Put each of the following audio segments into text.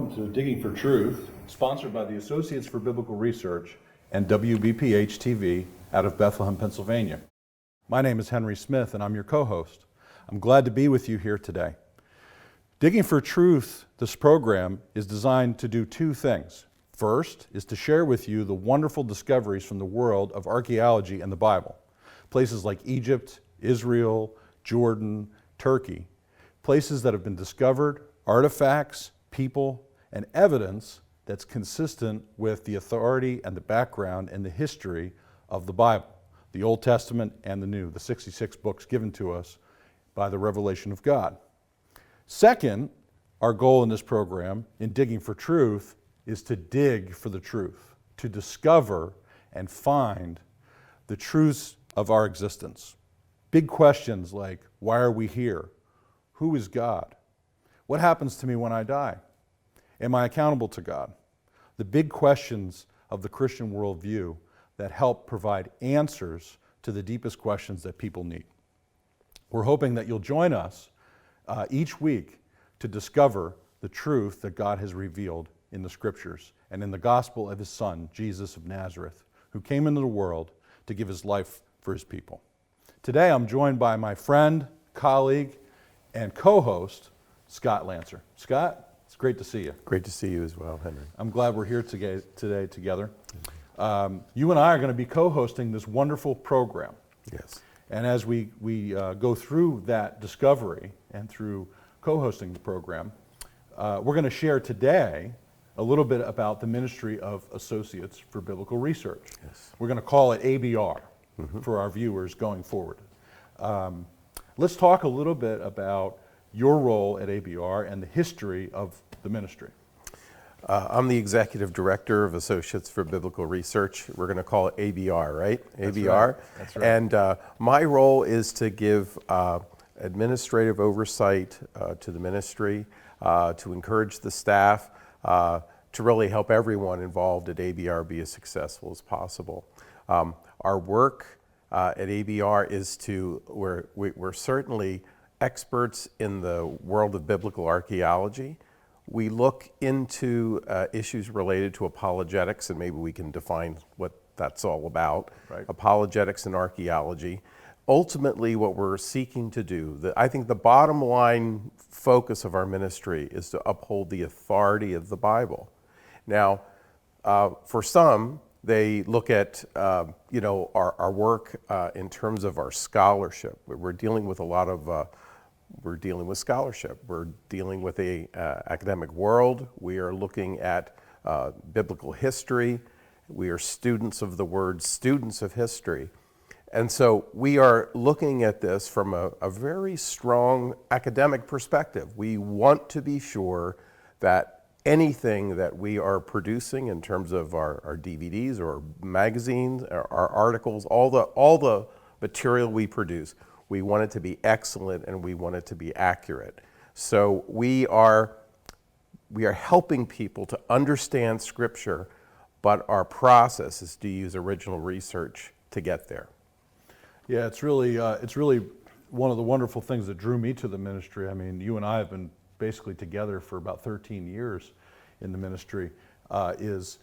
Welcome to Digging for Truth, sponsored by the Associates for Biblical Research and WBPH TV out of Bethlehem, Pennsylvania. My name is Henry Smith, and I'm your co-host. I'm glad to be with you here today. Digging for Truth, this program, is designed to do two things. First is to share with you the wonderful discoveries from the world of archaeology and the Bible. Places like Egypt, Israel, Jordan, Turkey. Places that have been discovered, artifacts, people, and evidence that's consistent with the authority and the background and the history of the Bible, the Old Testament and the New, the 66 books given to us by the revelation of God. Second, our goal in this program, in Digging for Truth, is to dig for the truth, to discover and find the truths of our existence. Big questions like, why are we here? Who is God? What happens to me when I die? Am I accountable to God? The big questions of the Christian worldview that help provide answers to the deepest questions that people need. We're hoping that you'll join us each week to discover the truth that God has revealed in the Scriptures and in the gospel of His Son, Jesus of Nazareth, who came into the world to give His life for His people. Today I'm joined by my friend, colleague, and co-host, Scott Lancer. Scott, it's great to see you. Great to see you as well, Henry. I'm glad we're here today together. You and I are going to be co-hosting this wonderful program. Yes. And as we go through that discovery and through co-hosting the program, we're going to share today a little bit about the ministry of Associates for Biblical Research. Yes. We're going to call it ABR for our viewers going forward. Let's talk a little bit about your role at ABR and the history of the ministry. I'm the executive director of Associates for Biblical Research. We're going to call it ABR, right? That's ABR. Right. That's right. And my role is to give administrative oversight to the ministry, to encourage the staff, to really help everyone involved at ABR be as successful as possible. Our work at ABR is we're certainly experts in the world of biblical archaeology. We look into issues related to apologetics, and maybe we can define what that's all about. Right. Apologetics and archaeology. Ultimately, what we're seeking to do, I think the bottom line focus of our ministry is to uphold the authority of the Bible. Now, for some, they look at our work in terms of our scholarship. We're dealing with a lot of we're dealing with scholarship. We're dealing with a academic world. We are looking at biblical history. We are students of the Word, students of history. And so we are looking at this from a very strong academic perspective. We want to be sure that anything that we are producing in terms of our DVDs or magazines, our articles, all the material we produce, we want it to be excellent and we want it to be accurate. So we are helping people to understand Scripture, but our process is to use original research to get there. Yeah, it's really one of the wonderful things that drew me to the ministry. I mean, you and I have been basically together for about 13 years in the ministry, is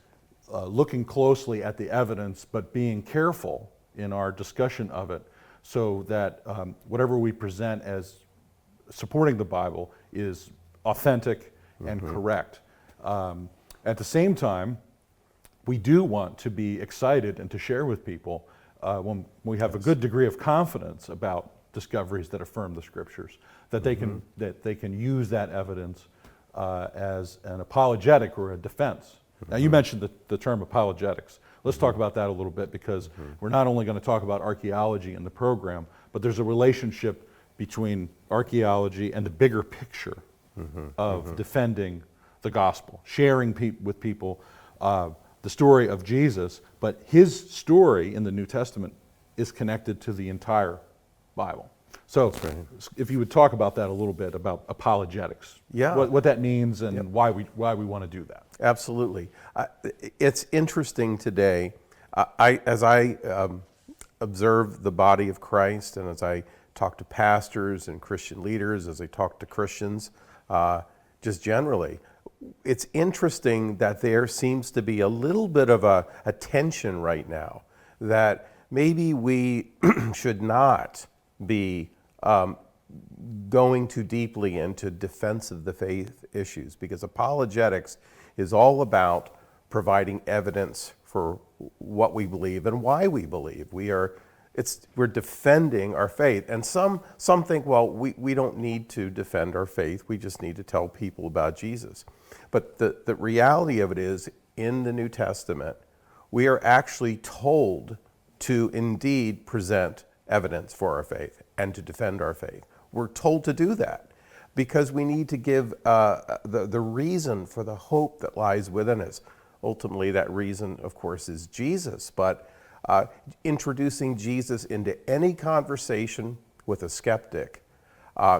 looking closely at the evidence, but being careful in our discussion of it, so that whatever we present as supporting the Bible is authentic and correct. At the same time, we do want to be excited and to share with people when we have a good degree of confidence about discoveries that affirm the Scriptures, that they can use that evidence as an apologetic or a defense. Now, you mentioned the term apologetics. Let's talk about that a little bit, because we're not only going to talk about archaeology in the program, but there's a relationship between archaeology and the bigger picture of defending the gospel, sharing with people the story of Jesus, but His story in the New Testament is connected to the entire Bible. So if you would talk about that a little bit, about apologetics, what that means and why we want to do that. Absolutely. It's interesting today, as I observe the body of Christ, and as I talk to pastors and Christian leaders, as I talk to Christians, just generally, it's interesting that there seems to be a little bit of a tension right now that maybe we should not be going too deeply into defense of the faith issues, because apologetics is all about providing evidence for what we believe and why we believe. We're defending our faith. And some think, well, we don't need to defend our faith. We just need to tell people about Jesus. But the reality of it is, in the New Testament, we are actually told to indeed present evidence for our faith and to defend our faith. We're told to do that because we need to give the reason for the hope that lies within us. Ultimately, that reason, of course, is Jesus. But introducing Jesus into any conversation with a skeptic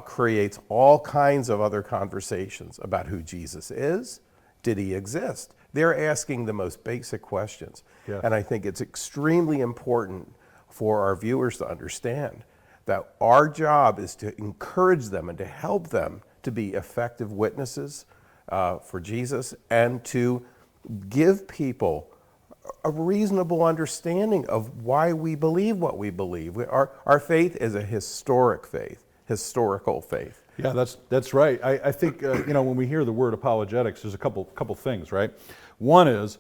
creates all kinds of other conversations about who Jesus is. Did he exist? They're asking the most basic questions. Yes. And I think it's extremely important for our viewers to understand that our job is to encourage them and to help them to be effective witnesses for Jesus, and to give people a reasonable understanding of why we believe what we believe. Our faith is a historic faith, historical faith. Yeah, that's right. I think when we hear the word apologetics, there's a couple things, right? One is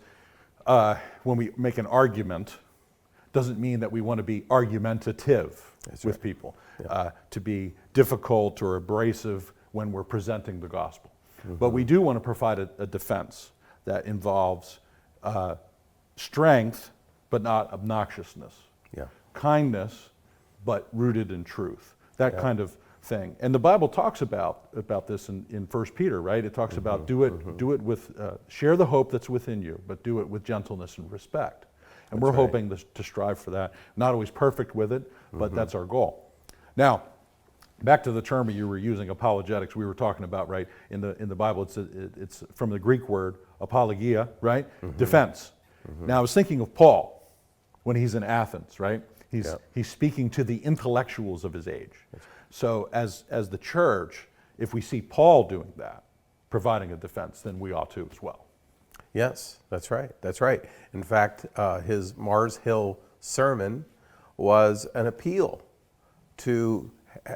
when we make an argument, doesn't mean that we want to be argumentative with people, to be difficult or abrasive when we're presenting the gospel. Mm-hmm. But we do want to provide a defense that involves strength, but not obnoxiousness. Yeah. Kindness, but rooted in truth. That kind of thing. And the Bible talks about this in 1 Peter, right? It talks about do it with, share the hope that's within you, but do it with gentleness and respect. And we're hoping to strive for that. Not always perfect with it, but that's our goal. Now, back to the term you were using, apologetics. We were talking about, right, in the Bible, it's from the Greek word apologia, right? Defense. Now, I was thinking of Paul when he's in Athens, right? He's speaking to the intellectuals of his age. So as the church, if we see Paul doing that, providing a defense, then we ought to as well. Yes, that's right. That's right. In fact, his Mars Hill sermon was an appeal to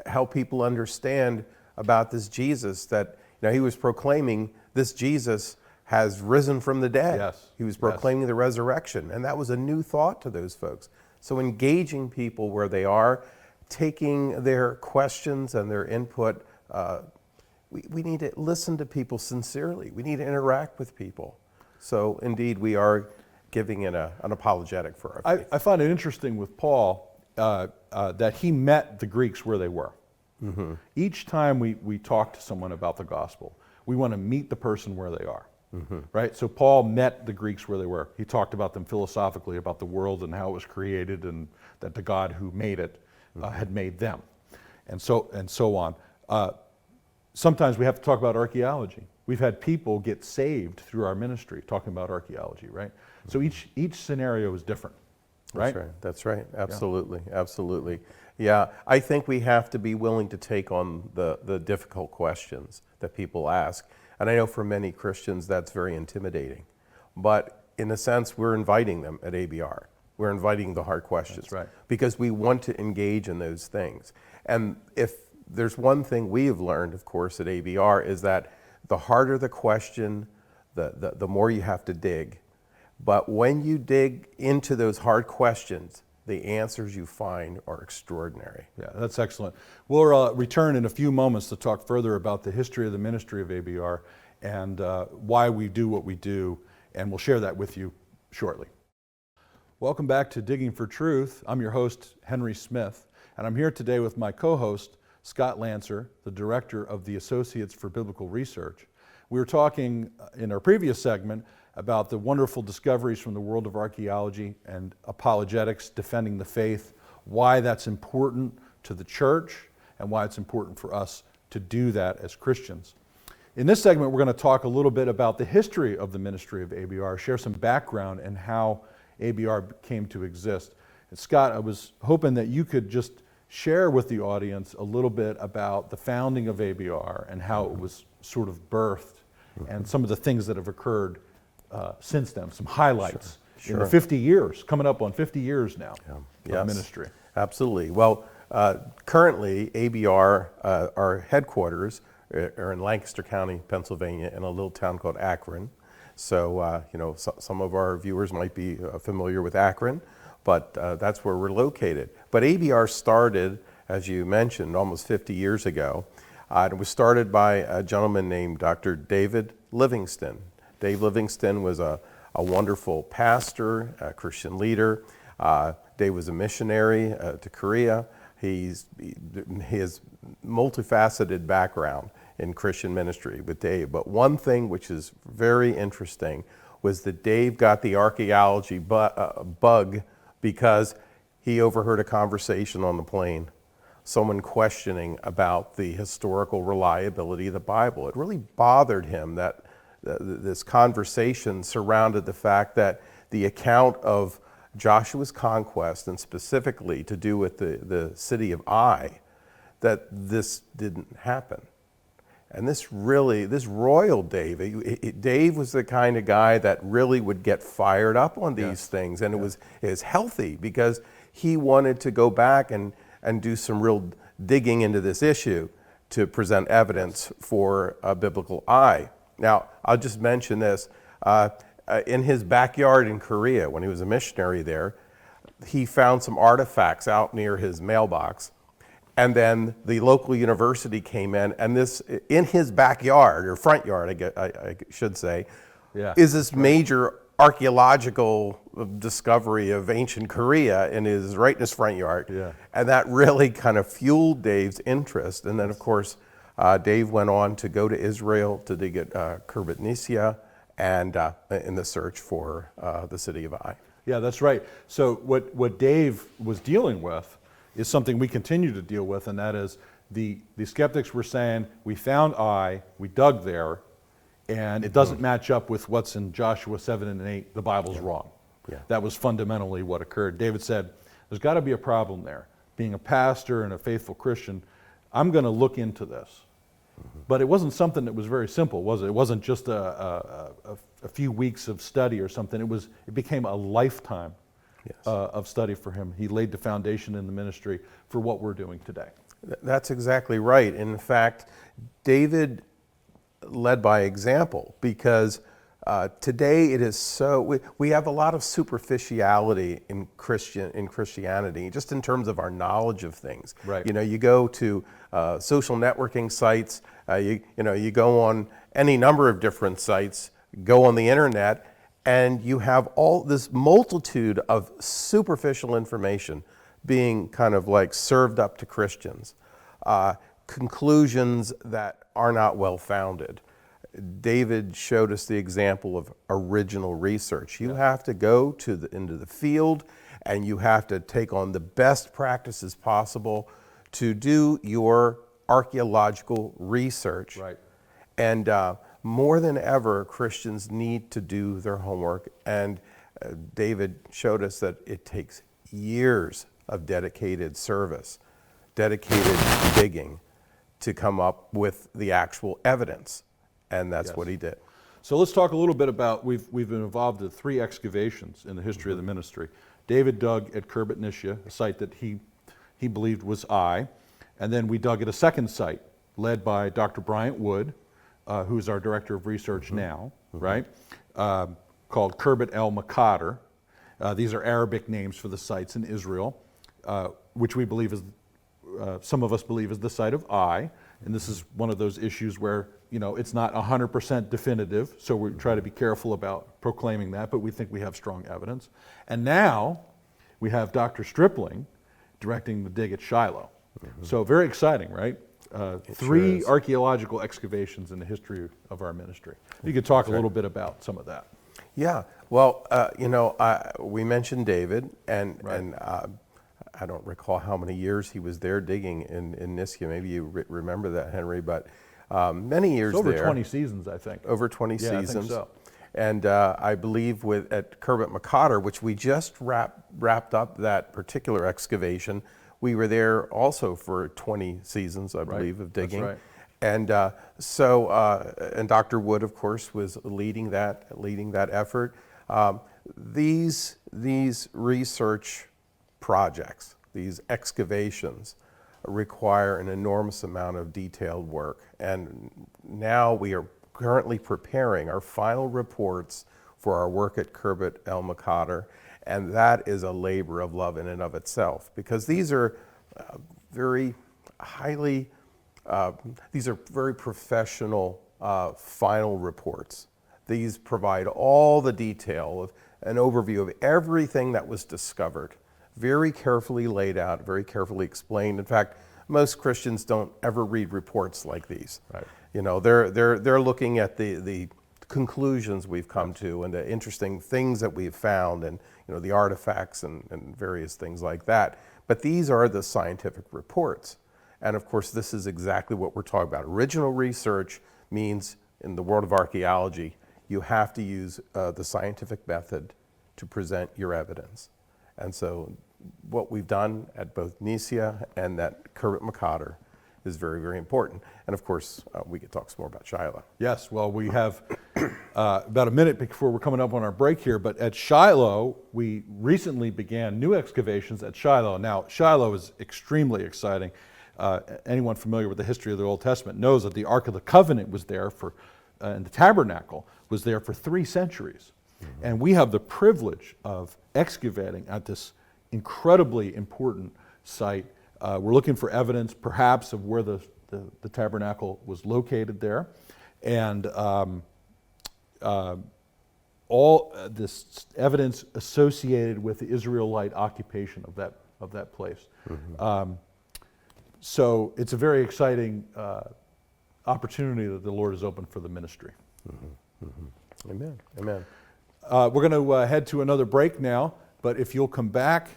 help people understand about this Jesus that, he was proclaiming this Jesus has risen from the dead. Yes. He was proclaiming the resurrection, and that was a new thought to those folks. So engaging people where they are, taking their questions and their input, we need to listen to people sincerely. We need to interact with people. So indeed, we are giving an apologetic for our faith. I find it interesting with Paul that he met the Greeks where they were. Mm-hmm. Each time we talk to someone about the gospel, we want to meet the person where they are. Mm-hmm. Right? So Paul met the Greeks where they were. He talked about them philosophically, about the world and how it was created, and that the God who made it had made them, and so on. Sometimes we have to talk about archaeology. We've had people get saved through our ministry talking about archaeology, right? So each scenario is different, right? That's right. Absolutely. Yeah. Absolutely. Yeah, I think we have to be willing to take on the difficult questions that people ask. And I know for many Christians that's very intimidating. But in a sense, we're inviting them at ABR. We're inviting the hard questions. That's right. Because we want to engage in those things. And if there's one thing we have learned, of course, at ABR, is that the harder the question, the more you have to dig. But when you dig into those hard questions, the answers you find are extraordinary. Yeah, that's excellent. We'll return in a few moments to talk further about the history of the ministry of ABR and why we do what we do, and we'll share that with you shortly. Welcome back to Digging for Truth. I'm your host, Henry Smith, and I'm here today with my co-host, Scott Lancer, the director of the Associates for Biblical Research. We were talking in our previous segment about the wonderful discoveries from the world of archaeology and apologetics, defending the faith, why that's important to the church, and why it's important for us to do that as Christians. In this segment, we're going to talk a little bit about the history of the ministry of ABR, share some background and how ABR came to exist. And Scott, I was hoping that you could just share with the audience a little bit about the founding of ABR and how it was sort of birthed and some of the things that have occurred since then, some highlights in the Sure. 50 years, coming up on 50 years now Yes. of ministry. Absolutely. Well, currently, ABR, our headquarters are in Lancaster County, Pennsylvania, in a little town called Akron. So, some of our viewers might be familiar with Akron, but that's where we're located. But ABR started, as you mentioned, almost 50 years ago. It was started by a gentleman named Dr. David Livingston. Dave Livingston was a wonderful pastor, a Christian leader. Dave was a missionary to Korea. He has multifaceted background in Christian ministry with Dave. But one thing which is very interesting was that Dave got the archaeology bug because he overheard a conversation on the plane, someone questioning about the historical reliability of the Bible. It really bothered him that this conversation surrounded the fact that the account of Joshua's conquest, and specifically to do with the city of Ai, that this didn't happen. And this roiled Dave. Dave was the kind of guy that really would get fired up on these things, and it was healthy because he wanted to go back and do some real digging into this issue to present evidence for a biblical Ai. Now, I'll just mention this. In his backyard in Korea, when he was a missionary there, he found some artifacts out near his mailbox. And then the local university came in, and this, in his backyard, or front yard, I should say, is this major archaeological discovery of ancient Korea right in his front yard. And that really kind of fueled Dave's interest. And then, of course, Dave went on to go to Israel to dig at Khirbet Nisya, and in the search for the city of Ai. Yeah, that's right. So what Dave was dealing with is something we continue to deal with, and that is the skeptics were saying, we found Ai, we dug there, and it doesn't match up with what's in Joshua 7 and 8, the Bible's wrong. That was fundamentally what occurred. David said, there's got to be a problem there. Being a pastor and a faithful Christian, I'm going to look into this. But it wasn't something that was very simple, was it? It wasn't just a few weeks of study or something. It became a lifetime of study for him. He laid the foundation in the ministry for what we're doing today. That's exactly right. In fact, David led by example, because today it is so, we have a lot of superficiality in Christianity, just in terms of our knowledge of things. Right. You go to social networking sites, you go on any number of different sites, go on the internet, and you have all this multitude of superficial information being kind of like served up to Christians, conclusions that are not well founded. David showed us the example of original research. You have to go into the field, and you have to take on the best practices possible to do your archaeological research. Right. And more than ever, Christians need to do their homework. And David showed us that it takes years of dedicated service, dedicated digging, to come up with the actual evidence. And that's what he did. So let's talk a little bit about, we've been involved in 3 excavations in the history of the ministry. David dug at Khirbet Nisya, a site that he believed was Ai. And then we dug at a second site led by Dr. Bryant Wood, who's our director of research now, right? Called Khirbet el Maqader. These are Arabic names for the sites in Israel, which we believe is, some of us believe is the site of Ai. And this is one of those issues where, it's not 100% definitive, so we try to be careful about proclaiming that, but we think we have strong evidence. And now we have Dr. Stripling directing the dig at Shiloh. So very exciting, right? 3 archaeological excavations in the history of our ministry. You could talk a little bit about some of that. Yeah, well, we mentioned David, and I don't recall how many years he was there digging in Nisya. Maybe you remember that, Henry, but many years over there. Over 20 seasons, I think. Over 20 yeah, seasons. I think so. And I believe at Khirbet Maqader, which we just wrapped up that particular excavation, we were there also for 20 seasons, I believe, of digging. That's right. And and Dr. Wood, of course, was leading that effort. These research projects, these excavations, require an enormous amount of detailed work. And now we are currently preparing our final reports for our work at Khirbet El Maqader, and that is a labor of love in and of itself, because these are very highly these are very professional final reports. These provide all the detail of an overview of everything that was discovered, very carefully laid out, very carefully explained. In fact, most Christians don't ever read reports like these. Right. You know, they're looking at the conclusions we've come to and the interesting things that we've found, and the artifacts and various things like that. But these are the scientific reports. And of course, this is exactly what we're talking about. Original research means, in the world of archaeology, you have to use the scientific method to present your evidence. And so what we've done at both Nisia and at Khirbet Maqader is very, very important. And of course, we could talk some more about Shiloh. Yes, well, we have about a minute before we're coming up on our break here, but at Shiloh, we recently began new excavations at Shiloh. Now, Shiloh is extremely exciting. Anyone familiar with the history of the Old Testament knows that the Ark of the Covenant was there and the tabernacle was there for 3 centuries. Mm-hmm. And we have the privilege of excavating at this incredibly important site. We're looking for evidence, perhaps, of where the tabernacle was located there. And all this evidence associated with the Israelite occupation of that place. Mm-hmm. So it's a very exciting opportunity that the Lord has opened for the ministry. Mm-hmm. Mm-hmm. Amen. Amen. We're going to head to another break now, but if you'll come back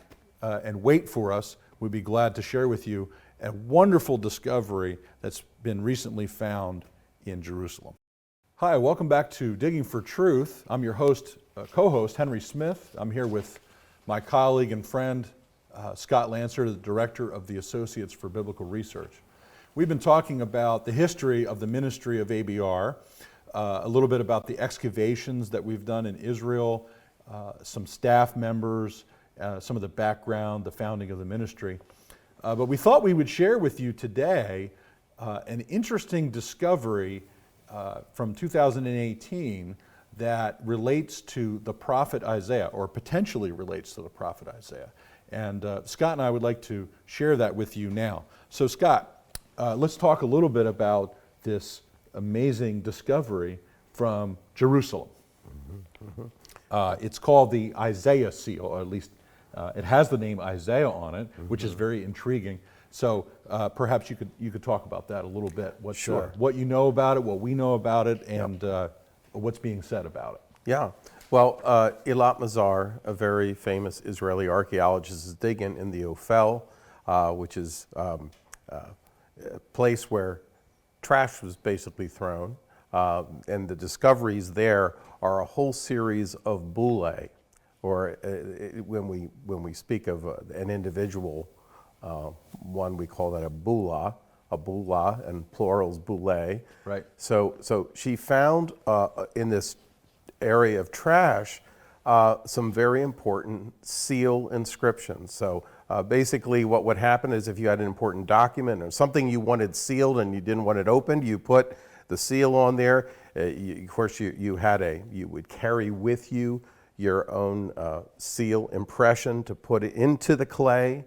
and wait for us, we'd be glad to share with you a wonderful discovery that's been recently found in Jerusalem. Hi, welcome back to Digging for Truth. I'm your co-host, Henry Smith. I'm here with my colleague and friend, Scott Lancer, the director of the Associates for Biblical Research. We've been talking about the history of the ministry of ABR, a little bit about the excavations that we've done in Israel, some staff members, some of the background, the founding of the ministry. But we thought we would share with you today an interesting discovery from 2018 that relates to the prophet Isaiah, or potentially relates to the prophet Isaiah. And Scott and I would like to share that with you now. So Scott, let's talk a little bit about this amazing discovery from Jerusalem. Mm-hmm. Mm-hmm. It's called the Isaiah seal, or at least it has the name Isaiah on it, mm-hmm. which is very intriguing. So perhaps you could talk about that a little bit. Sure. What you know about it, what we know about it, and what's being said about it. Yeah. Well, Eilat Mazar, a very famous Israeli archaeologist, is digging in the Ophel, which is a place where trash was basically thrown. And the discoveries there are a whole series of bullae, or when we speak of an individual, one we call that a bulla, and plural's bullae. Right. So she found in this area of trash some very important seal inscriptions. So basically what would happen is if you had an important document or something you wanted sealed and you didn't want it opened, you put the seal on there. Of course, you would carry with you your own seal impression to put it into the clay,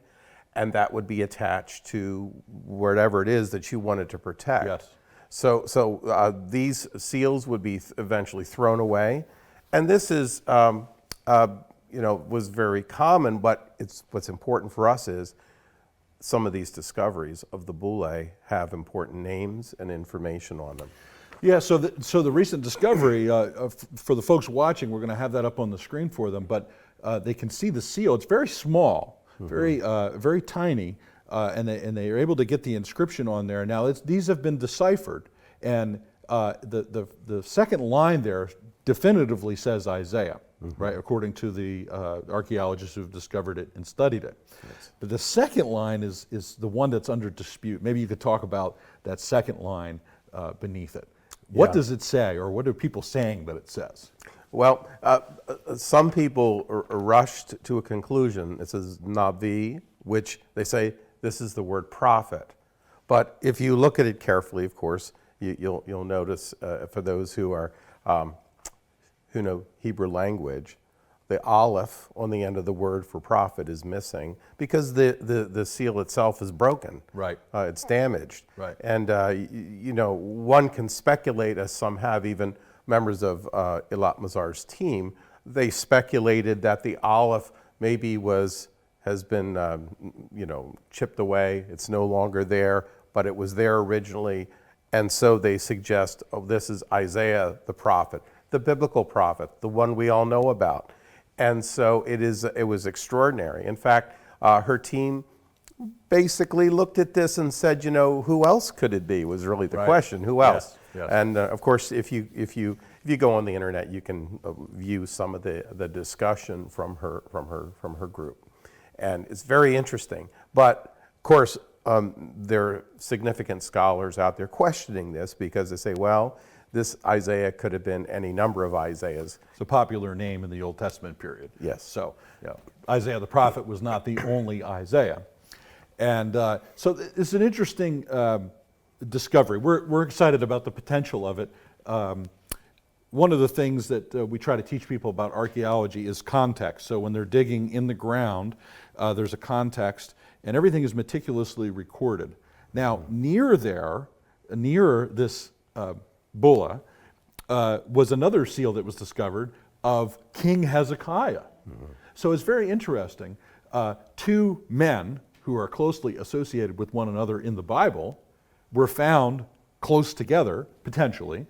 and that would be attached to whatever it is that you wanted to protect. Yes. So these seals would be eventually thrown away, and this is was very common. But what's important for us is some of these discoveries of the bullae have important names and information on them. Yeah. So the recent discovery for the folks watching, we're going to have that up on the screen for them, but they can see the seal. It's very small, mm-hmm. very tiny. And they are able to get the inscription on there. Now these have been deciphered, and the second line there definitively says Isaiah. right, according to the archaeologists who've discovered it and studied it. Yes. But the second line is the one that's under dispute. Maybe you could talk about that second line beneath it. What does it say, or what are people saying that it says? Well, some people rushed to a conclusion. It says Navi, which they say this is the word prophet. But if you look at it carefully, of course, you'll notice for those who know Hebrew language, the aleph on the end of the word for prophet is missing because the seal itself is broken. Right. It's damaged. Right. And one can speculate, as some have, even members of Eilat Mazar's team, they speculated that the aleph maybe has been chipped away. It's no longer there, but it was there originally. And so they suggest, oh, this is Isaiah the prophet, the biblical prophet, the one we all know about. And so it was extraordinary. In fact, her team basically looked at this and said, who else could it be, was really the question. Who else? Yes. And of course, if you go on the internet, you can view some of the discussion from her group. And it's very interesting. But of course, there are significant scholars out there questioning this because they say, well, this Isaiah could have been any number of Isaiahs. It's a popular name in the Old Testament period. Yes. So Isaiah the prophet was not the only Isaiah. And so it's an interesting discovery. We're excited about the potential of it. One of the things that we try to teach people about archaeology is context. So when they're digging in the ground, there's a context, and everything is meticulously recorded. Now, near this bulla, was another seal that was discovered of King Hezekiah. So it's very interesting. Two men who are closely associated with one another in the Bible were found close together, potentially,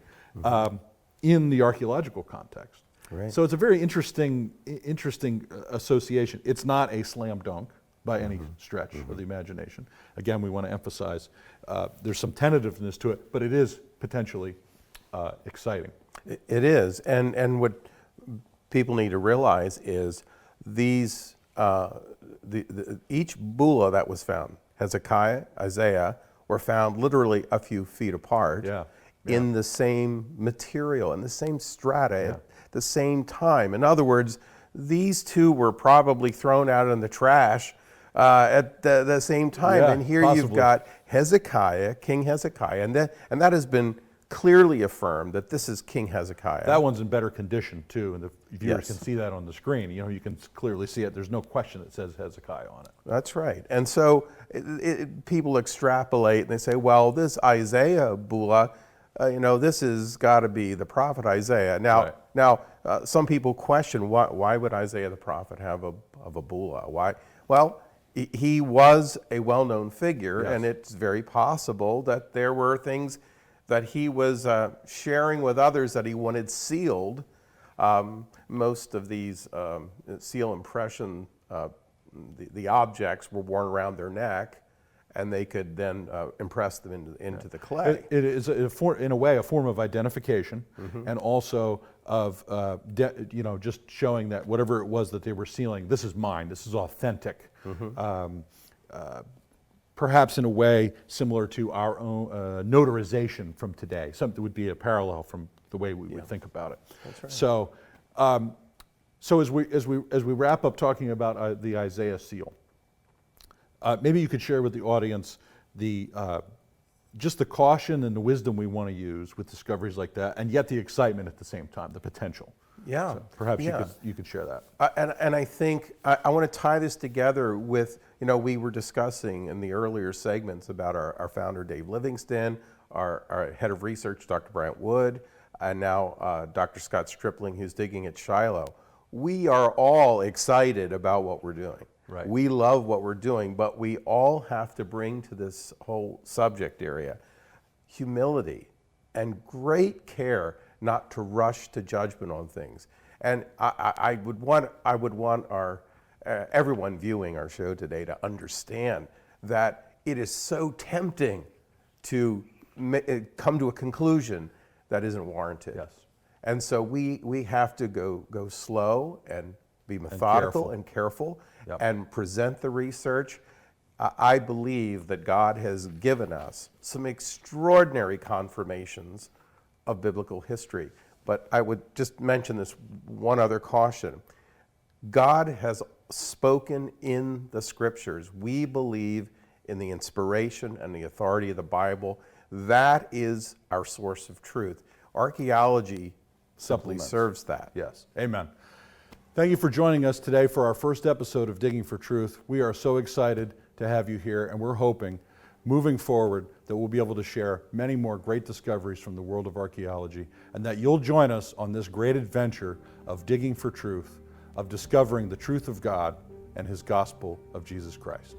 in the archaeological context. Right. So it's a very interesting association. It's not a slam dunk by any stretch of the imagination. Again, we want to emphasize there's some tentativeness to it, but it is potentially exciting. It is, and what people need to realize is these each bulla that was found, Hezekiah, Isaiah, were found literally a few feet apart. In the same material, in the same strata, at the same time. In other words, these two were probably thrown out in the trash at the same time. And here possibly. you've got Hezekiah, King Hezekiah, and that has been clearly affirmed that this is King Hezekiah. That one's in better condition too, and the viewers can see that on the screen. You can clearly see it. There's no question that says Hezekiah on it. That's right. And so people extrapolate and they say, well, this Isaiah bulla, this has got to be the prophet Isaiah. Now, some people question why would Isaiah the prophet have a bulla? Why? Well, he was a well-known figure, and it's very possible that there were things that he was sharing with others that he wanted sealed. Most of these seal impression, the objects were worn around their neck, and they could then impress them into the clay. It is, in a way, a form of identification, and also of just showing that whatever it was that they were sealing, this is mine, this is authentic. Perhaps in a way similar to our own notarization from today. Something would be a parallel from the way we would think about it. That's right. So as we wrap up talking about the Isaiah seal, maybe you could share with the audience just the caution and the wisdom we want to use with discoveries like that, and yet the excitement at the same time, the potential. Yeah. So perhaps you could share that. And I think I want to tie this together with, we were discussing in the earlier segments about our founder, Dave Livingston, our head of research, Dr. Bryant Wood, and now Dr. Scott Stripling, who's digging at Shiloh. We are all excited about what we're doing. Right. We love what we're doing, but we all have to bring to this whole subject area humility and great care not to rush to judgment on things. And I would want our everyone viewing our show today to understand that it is so tempting to come to a conclusion that isn't warranted. Yes. And so we have to go slow and be methodical and careful Yep. and present the research. I believe that God has given us some extraordinary confirmations of biblical history. But I would just mention this one other caution. God has spoken in the scriptures. We believe in the inspiration and the authority of the Bible. That is our source of truth. Archaeology simply Supplements. serves that. Yes, amen. Thank you for joining us today for our first episode of Digging for Truth. We are so excited to have you here, and we're hoping, moving forward, that we'll be able to share many more great discoveries from the world of archaeology, and that you'll join us on this great adventure of digging for truth, of discovering the truth of God and His gospel of Jesus Christ.